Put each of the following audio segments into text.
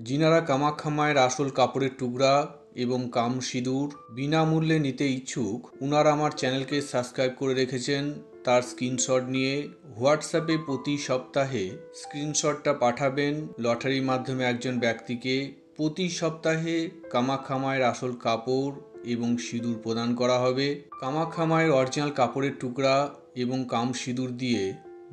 যিনারা কামাখ্যা মায়ের আসল কাপড়ের টুকরা এবং কাম সিঁদুর বিনামূল্যে নিতে ইচ্ছুক, উনারা আমার চ্যানেলকে সাবস্ক্রাইব করে রেখেছেন। তার স্ক্রিনশট নিয়ে হোয়াটসঅ্যাপে প্রতি সপ্তাহে স্ক্রিনশটটা পাঠাবেন। লটারির মাধ্যমে একজন ব্যক্তিকে প্রতি সপ্তাহে কামাখ্যা মায়ের আসল কাপড় এবং সিঁদুর প্রদান করা হবে। কামাখ্যা মায়ের অরিজিনাল কাপড়ের টুকরা এবং কাম সিঁদুর দিয়ে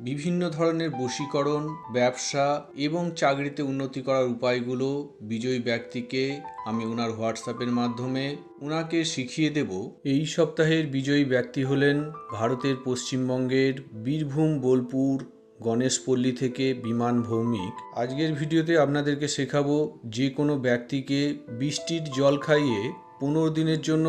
বিভিন্ন ধরনের বশীকরণ, ব্যবসা এবং চাকরিতে উন্নতি করার উপায়গুলো বিজয়ী ব্যক্তিকে আমি ওনার হোয়াটসঅ্যাপের মাধ্যমে ওনাকে শিখিয়ে দেব। এই সপ্তাহের বিজয়ী ব্যক্তি হলেন ভারতের পশ্চিমবঙ্গের বীরভূম বোলপুর গণেশপল্লী থেকে বিমান ভৌমিক। আজকের ভিডিওতে আপনাদেরকে শেখাবো যে কোনো ব্যক্তিকে বৃষ্টির জল খাইয়ে 15 দিনের জন্য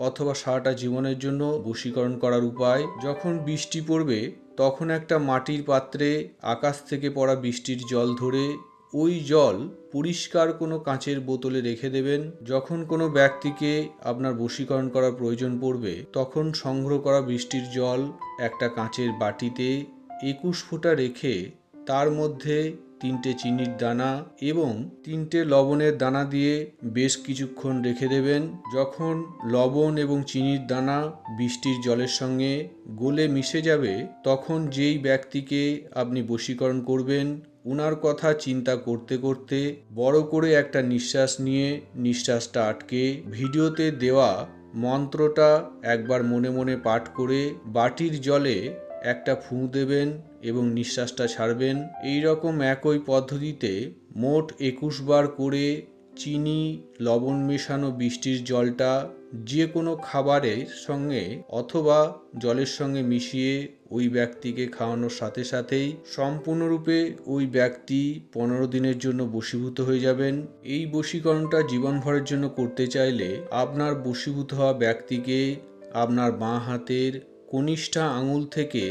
অথবা সারাটা জীবনের জন্য বশীকরণ করার উপায়। যখন বৃষ্টি পড়বে তখন একটা মাটির পাত্রে আকাশ থেকে পড়া বৃষ্টির জল ধরে ওই জল পরিষ্কার কোনো কাঁচের বোতলে রেখে দেবেন। যখন কোনো ব্যক্তিকে আপনার বশীকরণ করার প্রয়োজন পড়বে তখন সংগ্রহ করা বৃষ্টির জল একটা কাঁচের বাটিতে 21 ফোঁটা রেখে তার মধ্যে 3টে চিনির দানা এবং 3টে লবণের দানা দিয়ে বেশ কিছুক্ষণ রেখে দেবেন। যখন লবণ এবং চিনির দানা বৃষ্টির জলের সঙ্গে গলে মিশে যাবে তখন যেই ব্যক্তিকে আপনি বশীকরণ করবেন উনার কথা চিন্তা করতে করতে বড় করে একটা নিঃশ্বাস নিয়ে নিঃশ্বাসটা আটকে ভিডিওতে দেওয়া মন্ত্রটা একবার মনে মনে পাঠ করে বাটির জলে একটা ফুঁ দেবেন এবং নিঃশ্বাসটা ছাড়বেন। এই রকম একই পদ্ধতিতে মোট 21 বার করে চিনি লবণ মেশানো বৃষ্টির জলটা যে কোনো খাবারের সঙ্গে অথবা জলের সঙ্গে মিশিয়ে ওই ব্যক্তিকে খাওয়ানোর সাথে সাথেই সম্পূর্ণরূপে ওই ব্যক্তি 15 দিনের জন্য বশীভূত হয়ে যাবেন। এই বশীকরণটা জীবনভরের জন্য করতে চাইলে আপনার বশীভূত হওয়া ব্যক্তিকে আপনার বাঁ হাতের কনিষ্ঠা আঙুল থেকে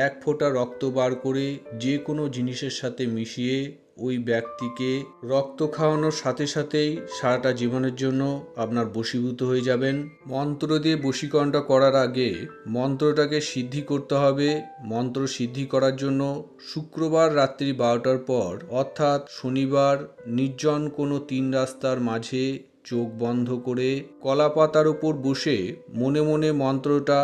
1 ফোঁটা রক্ত বার করে যে কোনো জিনিসের সাথে মিশিয়ে ওই ব্যক্তিকে রক্ত খাওয়ানোর সাথে সাথেই সারাটা জীবনের জন্য আপনার বশীভূত হয়ে যাবেন। মন্ত্র দিয়ে বশীকরণটা করার আগে মন্ত্রটাকে সিদ্ধি করতে হবে। মন্ত্র সিদ্ধি করার জন্য শুক্রবার রাত্রি 12টার পর অর্থাৎ শনিবার নির্জন কোনো 3 রাস্তার মাঝে চোখ বন্ধ করে কলা পাতার উপর বসে মনে মনে মন্ত্রটা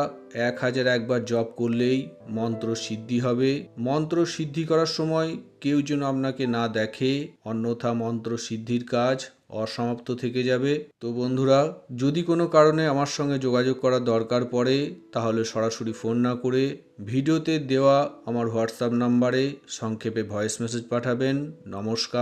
1001 বার জপ করলেই মন্ত্র সিদ্ধি হবে। মন্ত্র সিদ্ধি করার সময় কেউ যেন আপনাকে না দেখে, অন্যথা মন্ত্র সিদ্ধির কাজ অসমাপ্ত থেকে যাবে। তো বন্ধুরা, যদি কোনো কারণে আমার সঙ্গে যোগাযোগ করার দরকার পড়ে তাহলে সরাসরি ফোন না করে ভিডিওতে দেওয়া আমার হোয়াটসঅ্যাপ নাম্বারে সংক্ষেপে ভয়েস মেসেজ পাঠাবেন। নমস্কার।